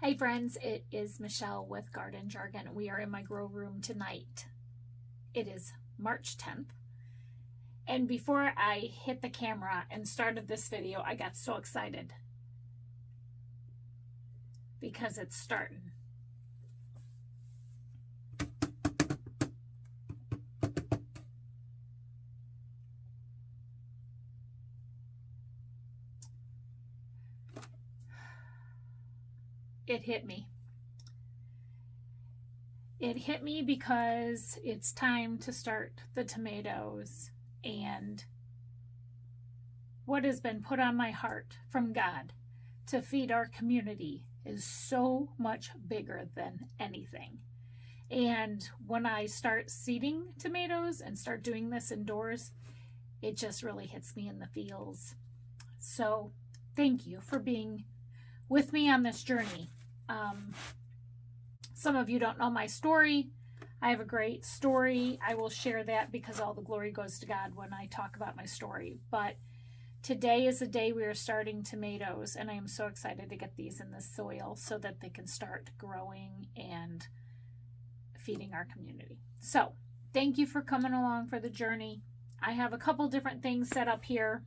Hey friends, it is Michelle with Garden Jargon. We are in my grow room tonight. It is March 10th. And before I hit the camera and started this video, I got so excited because it's starting. It hit me. It hit me because it's time to start the tomatoes, and what has been put on my heart from God to feed our community is so much bigger than anything. And when I start seeding tomatoes and start doing this indoors, it just really hits me in the feels. So thank you for being with me on this journey. Some of you don't know my story. I have a great story. I will share that because all the glory goes to God when I talk about my story. But today is the day we are starting tomatoes, and I am so excited to get these in the soil so that they can start growing and feeding our community. So thank you for coming along for the journey. I have a couple different things set up here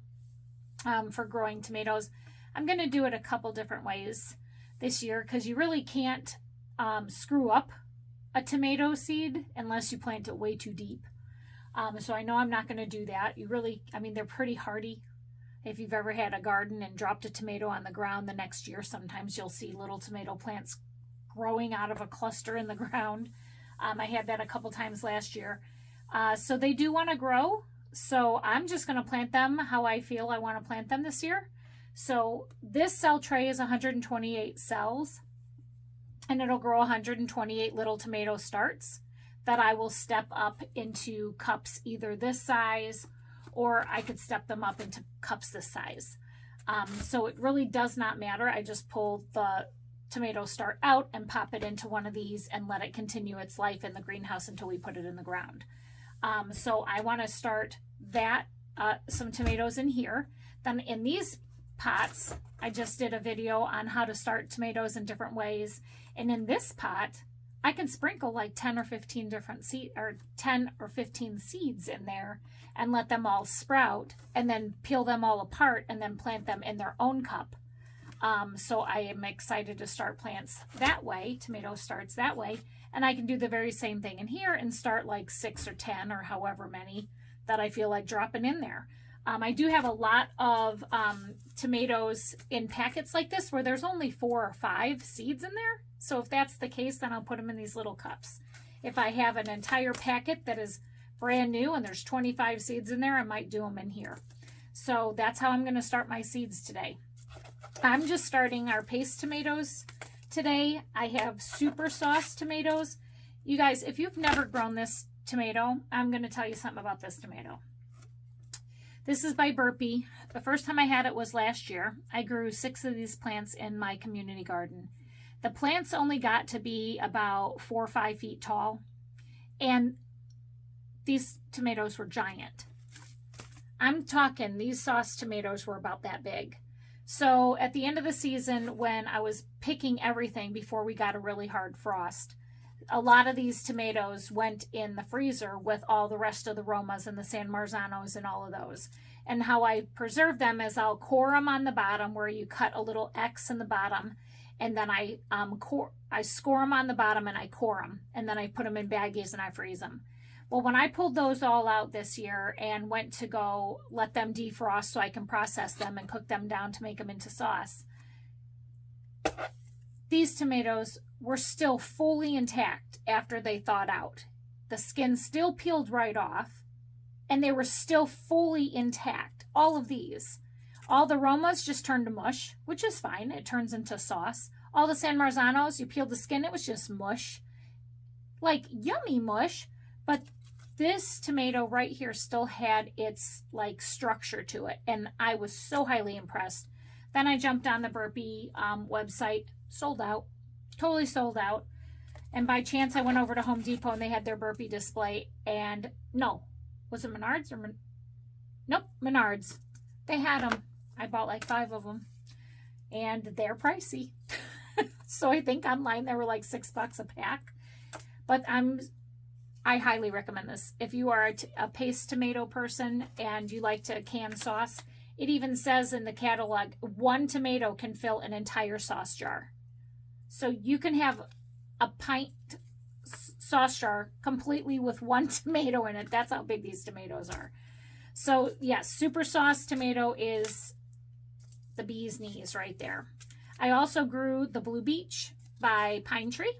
for growing tomatoes. I'm going to do it a couple different ways this year because you really can't screw up a tomato seed unless you plant it way too deep. So I know I'm not going to do that. They're pretty hardy. If you've ever had a garden and dropped a tomato on the ground the next year, sometimes you'll see little tomato plants growing out of a cluster in the ground. I had that a couple times last year. So they do want to grow. So I'm just going to plant them how I feel I want to plant them this year. So this cell tray is 128 cells, and it'll grow 128 little tomato starts that I will step up into cups either this size, or I could step them up into cups this size. So it really does not matter. I just pull the tomato start out and pop it into one of these and let it continue its life in the greenhouse until we put it in the ground. So I want to start that some tomatoes in here. Then in these pots, I just did a video on how to start tomatoes in different ways, and in this pot I can sprinkle like 10 or 15 different 10 or 15 seeds in there and let them all sprout, and then peel them all apart and then plant them in their own cup. So I am excited to start plants that way, tomato starts that way, and I can do the very same thing in here and start like 6 or 10 or however many that I feel like dropping in there. I do have a lot of tomatoes in packets like this where there's only 4 or 5 seeds in there. So if that's the case, then I'll put them in these little cups. If I have an entire packet that is brand new and there's 25 seeds in there, I might do them in here. So that's how I'm going to start my seeds today. I'm just starting our paste tomatoes today. I have super sauce tomatoes. You guys, if you've never grown this tomato, I'm going to tell you something about this tomato. This is by Burpee. The first time I had it was last year. I grew 6 of these plants in my community garden. The plants only got to be about 4 or 5 feet tall, and these tomatoes were giant. I'm talking, these sauce tomatoes were about that big. So at the end of the season, when I was picking everything before we got a really hard frost, a lot of these tomatoes went in the freezer with all the rest of the Romas and the San Marzanos and all of those. And how I preserve them is I'll core them on the bottom where you cut a little X in the bottom, and then I score them on the bottom and I core them, and then I put them in baggies and I freeze them. Well, when I pulled those all out this year and went to go let them defrost so I can process them and cook them down to make them into sauce, these tomatoes were still fully intact after they thawed out. The skin still peeled right off, and they were still fully intact. All of these. All the Romas just turned to mush, which is fine. It turns into sauce. All the San Marzanos, you peeled the skin, it was just mush. Like yummy mush, but this tomato right here still had its like structure to it, and I was so highly impressed. Then I jumped on the Burpee website, sold out, totally sold out. And by chance I went over to Home Depot and they had their Burpee display, and no, was it Menards or nope, Menards. They had them. I bought like 5 of them, and they're pricey. So I think online they were like $6 a pack. But I highly recommend this. If you are a paste tomato person and you like to can sauce, it even says in the catalog, 1 tomato can fill an entire sauce jar. So you can have a pint sauce jar completely with 1 tomato in it. That's how big these tomatoes are. So yes, super sauce tomato is the bee's knees right there. I also grew the Blue Beach by Pine Tree.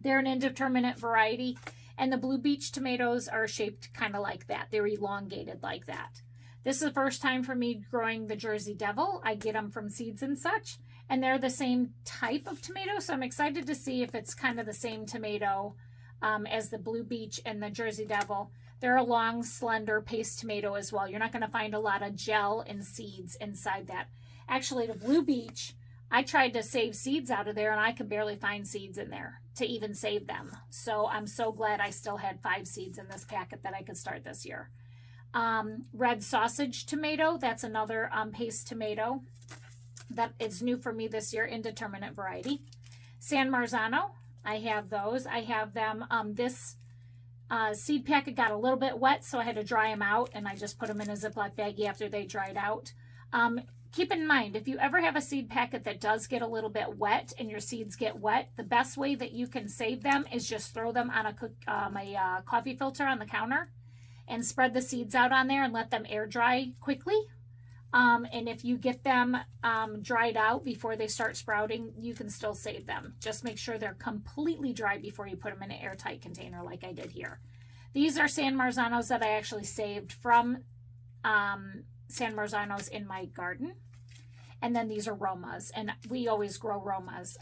They're an indeterminate variety, and the Blue Beach tomatoes are shaped kind of like that. They're elongated like that. This is the first time for me growing the Jersey Devil. I get them from Seeds and Such, and they're the same type of tomato, so I'm excited to see if it's kind of the same tomato as the Blue Beach and the Jersey Devil. They're a long, slender paste tomato as well. You're not going to find a lot of gel and seeds inside that. Actually, the Blue Beach, I tried to save seeds out of there, and I could barely find seeds in there to even save them. So I'm so glad I still had 5 seeds in this packet that I could start this year. Red sausage tomato, that's another paste tomato that is new for me this year, indeterminate variety. San Marzano, I have those. I have them. This seed packet got a little bit wet, so I had to dry them out, and I just put them in a Ziploc baggie after they dried out. Keep in mind, if you ever have a seed packet that does get a little bit wet and your seeds get wet, the best way that you can save them is just throw them on a coffee filter on the counter and spread the seeds out on there and let them air dry quickly. And if you get them dried out before they start sprouting, you can still save them. Just make sure they're completely dry before you put them in an airtight container like I did here. These are San Marzanos that I actually saved from San Marzanos in my garden. And then these are Romas, and we always grow Romas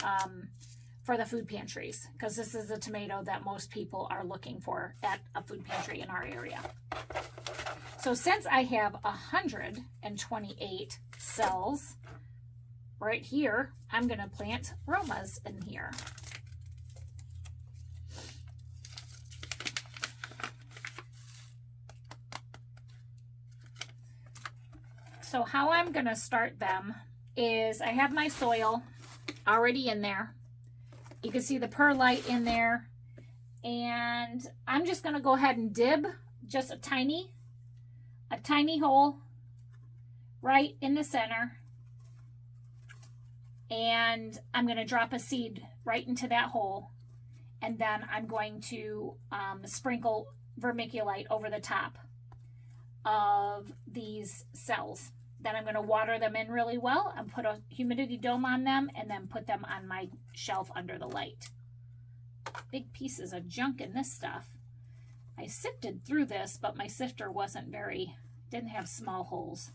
for the food pantries, because this is a tomato that most people are looking for at a food pantry in our area. So since I have 128 cells right here, I'm going to plant Romas in here. So how I'm going to start them is I have my soil already in there. You can see the perlite in there. And I'm just going to go ahead and dib just a tiny hole right in the center. And I'm going to drop a seed right into that hole. And then I'm going to sprinkle vermiculite over the top of these cells. Then I'm going to water them in really well and put a humidity dome on them, and then put them on my shelf under the light. Big pieces of junk in this stuff. I sifted through this, but my sifter didn't have small holes.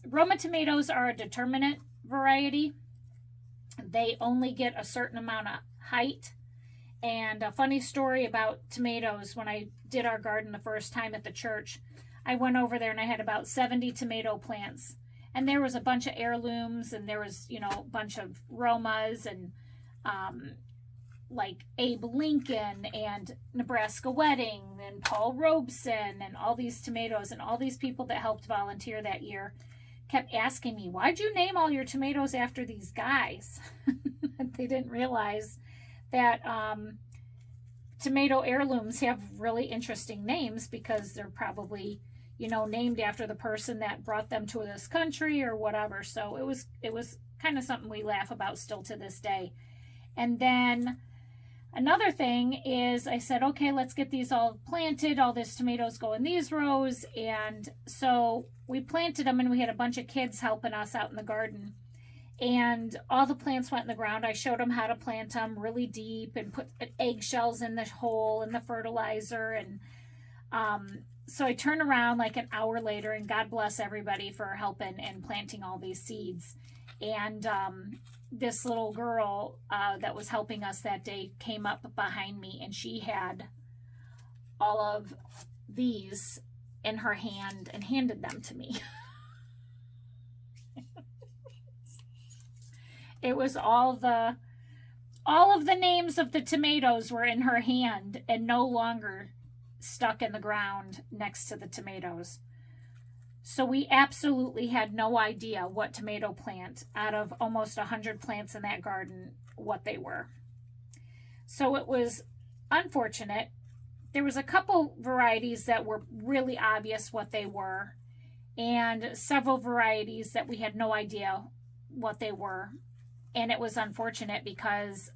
Roma tomatoes are a determinate variety. They only get a certain amount of height. And a funny story about tomatoes, when I did our garden the first time at the church, I went over there and I had about 70 tomato plants. And there was a bunch of heirlooms, and there was, a bunch of Romas, and like Abe Lincoln and Nebraska Wedding and Paul Robeson and all these tomatoes, and all these people that helped volunteer that year kept asking me, why'd you name all your tomatoes after these guys? They didn't realize that tomato heirlooms have really interesting names, because they're probably, named after the person that brought them to this country or whatever. So it was kind of something we laugh about still to this day. And then another thing is I said, okay, let's get these all planted. All these tomatoes go in these rows. And so we planted them, and we had a bunch of kids helping us out in the garden. And all the plants went in the ground. I showed them how to plant them really deep and put eggshells in the hole and the fertilizer. And so I turned around like an hour later, and God bless everybody for helping and planting all these seeds. And this little girl that was helping us that day came up behind me, and she had all of these in her hand and handed them to me. It was all of the names of the tomatoes were in her hand and no longer stuck in the ground next to the tomatoes. So we absolutely had no idea what tomato plant out of almost 100 plants in that garden, what they were. So it was unfortunate. There was a couple varieties that were really obvious what they were, and several varieties that we had no idea what they were. And it was unfortunate because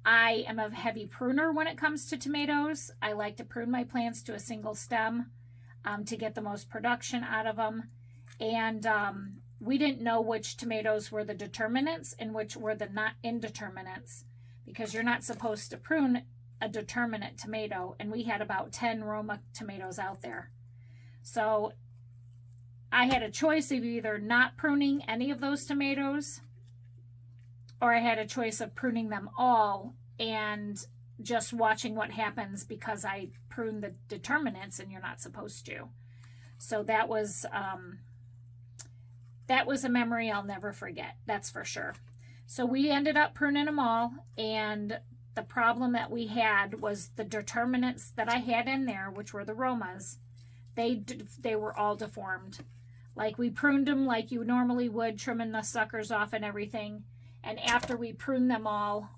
I am a heavy pruner when it comes to tomatoes. I like to prune my plants to a single stem to get the most production out of them. And we didn't know which tomatoes were the determinants and which were the not indeterminants, because you're not supposed to prune a determinate tomato. And we had about 10 Roma tomatoes out there. So I had a choice of either not pruning any of those tomatoes, or I had a choice of pruning them all and just watching what happens, because I pruned the determinants and you're not supposed to. So that was a memory I'll never forget, that's for sure. So we ended up pruning them all, and the problem that we had was the determinants that I had in there, which were the Romas, they were all deformed. Like, we pruned them like you normally would, trimming the suckers off and everything. And after we pruned them all,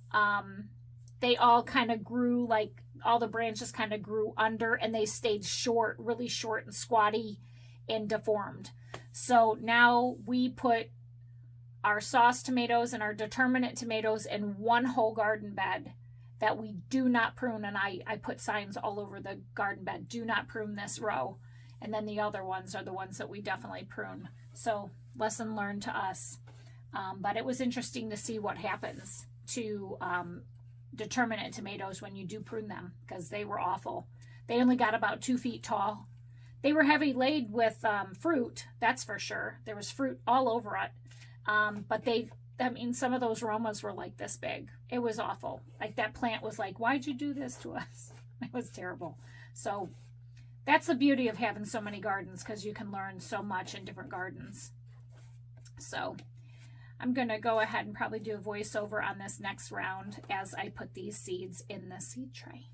they all kind of grew, like all the branches kind of grew under, and they stayed short, really short and squatty and deformed. So now we put our sauce tomatoes and our determinate tomatoes in one whole garden bed that we do not prune. And I put signs all over the garden bed, do not prune this row. And then the other ones are the ones that we definitely prune. So lesson learned to us. But it was interesting to see what happens to determinate tomatoes when you do prune them, because they were awful. They only got about 2 feet tall. They were heavy laid with fruit, that's for sure. There was fruit all over it. But some of those Romas were like this big. It was awful. Like, that plant was like, why'd you do this to us? It was terrible. So that's the beauty of having so many gardens, because you can learn so much in different gardens. So I'm going to go ahead and probably do a voiceover on this next round as I put these seeds in the seed tray.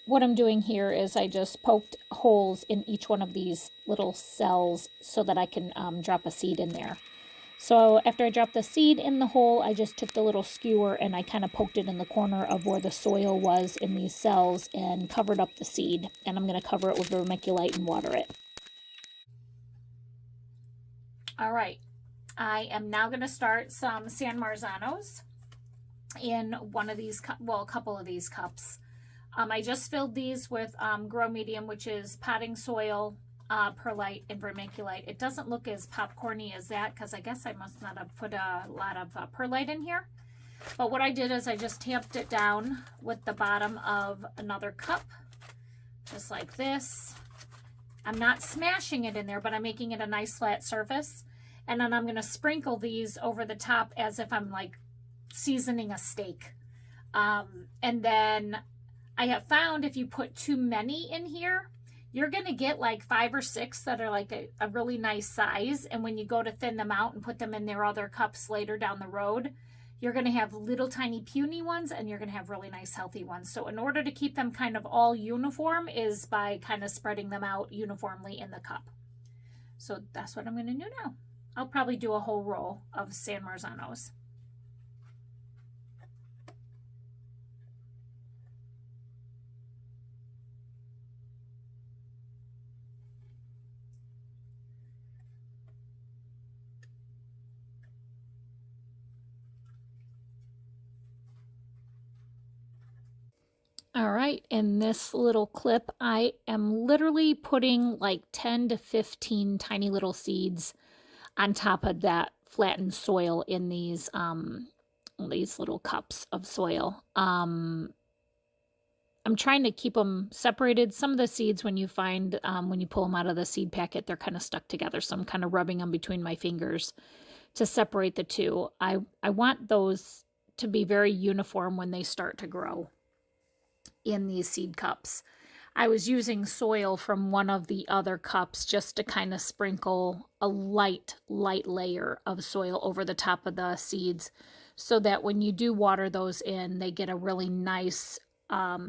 What I'm doing here is I just poked holes in each one of these little cells so that I can drop a seed in there. So after I dropped the seed in the hole, I just took the little skewer and I kind of poked it in the corner of where the soil was in these cells and covered up the seed. And I'm going to cover it with vermiculite and water it. All right. I am now going to start some San Marzanos in one of these, a couple of these cups. I just filled these with Grow Medium, which is potting soil, perlite, and vermiculite. It doesn't look as popcorny as that, because I guess I must not have put a lot of perlite in here. But what I did is I just tamped it down with the bottom of another cup, just like this. I'm not smashing it in there, but I'm making it a nice flat surface. And then I'm going to sprinkle these over the top as if I'm like seasoning a steak. And then I have found if you put too many in here, you're going to get like 5 or 6 that are like a really nice size. And when you go to thin them out and put them in their other cups later down the road, you're going to have little tiny puny ones, and you're going to have really nice healthy ones. So in order to keep them kind of all uniform is by kind of spreading them out uniformly in the cup. So that's what I'm going to do now. I'll probably do a whole roll of San Marzanos. All right, in this little clip, I am literally putting like 10 to 15 tiny little seeds on top of that flattened soil in these little cups of soil. I'm trying to keep them separated. Some of the seeds, when you find, when you pull them out of the seed packet, they're kind of stuck together. So I'm kind of rubbing them between my fingers to separate the two. I want those to be very uniform when they start to grow in these seed cups. I was using soil from one of the other cups just to kind of sprinkle a light layer of soil over the top of the seeds, so that when you do water those in, they get a really nice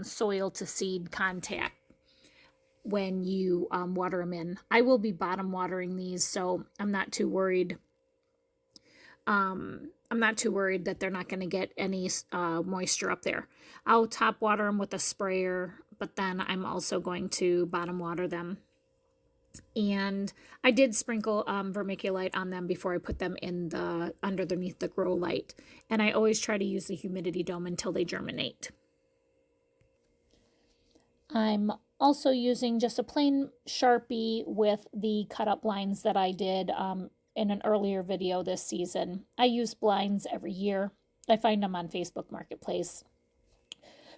soil to seed contact. when you water them in. I will be bottom watering these, so I'm not too worried. I'm not too worried that they're not going to get any moisture up there. I'll top water them with a sprayer, but then I'm also going to bottom water them. And I did sprinkle vermiculite on them before I put them in the underneath the grow light. And I always try to use the humidity dome until they germinate. I'm also using just a plain Sharpie with the cut up lines that I did in an earlier video this season. I use blinds every year. I find them on Facebook Marketplace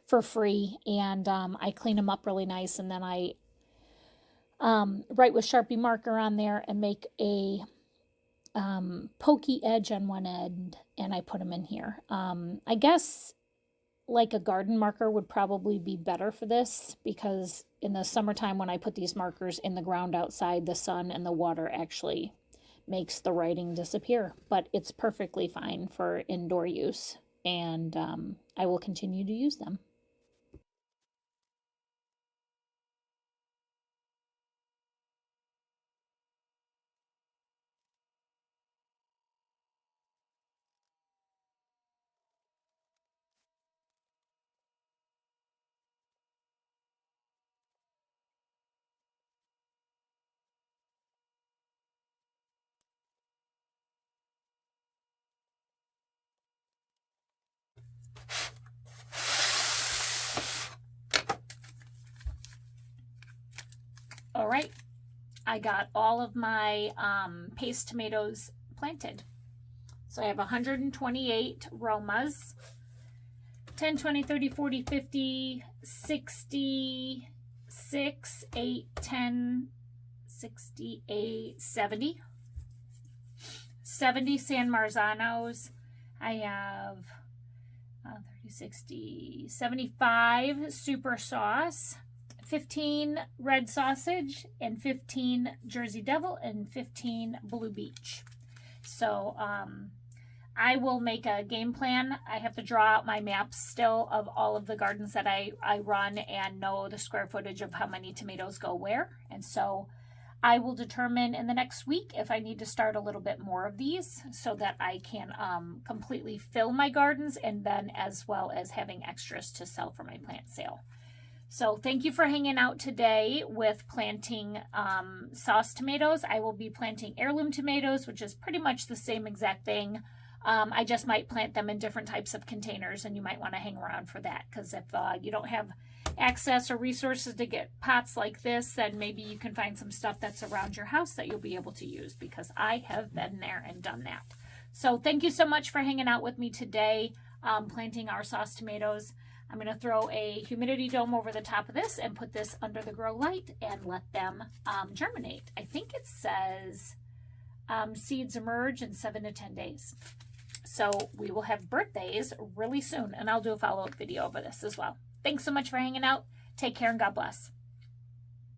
for free, and I clean them up really nice, and then I write with Sharpie marker on there and make a pokey edge on one end, and I put them in here. I guess like a garden marker would probably be better for this, because in the summertime when I put these markers in the ground outside, the sun and the water actually makes the writing disappear, but it's perfectly fine for indoor use, and I will continue to use them. All right, I got all of my paste tomatoes planted. So I have 128 Romas, 10, 20, 30, 40, 50, 60, 6, 8, 10, 68, 70. 70 San Marzanos. I have 30, 60, 75 super sauce, 15 red sausage, and 15 Jersey Devil, and 15 Blue Beach. So I will make a game plan. I have to draw out my maps still of all of the gardens that I run and know the square footage of how many tomatoes go where. And so I will determine in the next week if I need to start a little bit more of these so that I can completely fill my gardens, and then as well as having extras to sell for my plant sale. So thank you for hanging out today with planting sauce tomatoes. I will be planting heirloom tomatoes, which is pretty much the same exact thing. I just might plant them in different types of containers, and you might want to hang around for that, because if you don't have access or resources to get pots like this, then maybe you can find some stuff that's around your house that you'll be able to use, because I have been there and done that. So thank you so much for hanging out with me today, planting our sauce tomatoes. I'm going to throw a humidity dome over the top of this and put this under the grow light and let them germinate. I think it says seeds emerge in 7 to 10 days. So we will have birthdays really soon, and I'll do a follow-up video over this as well. Thanks so much for hanging out. Take care and God bless.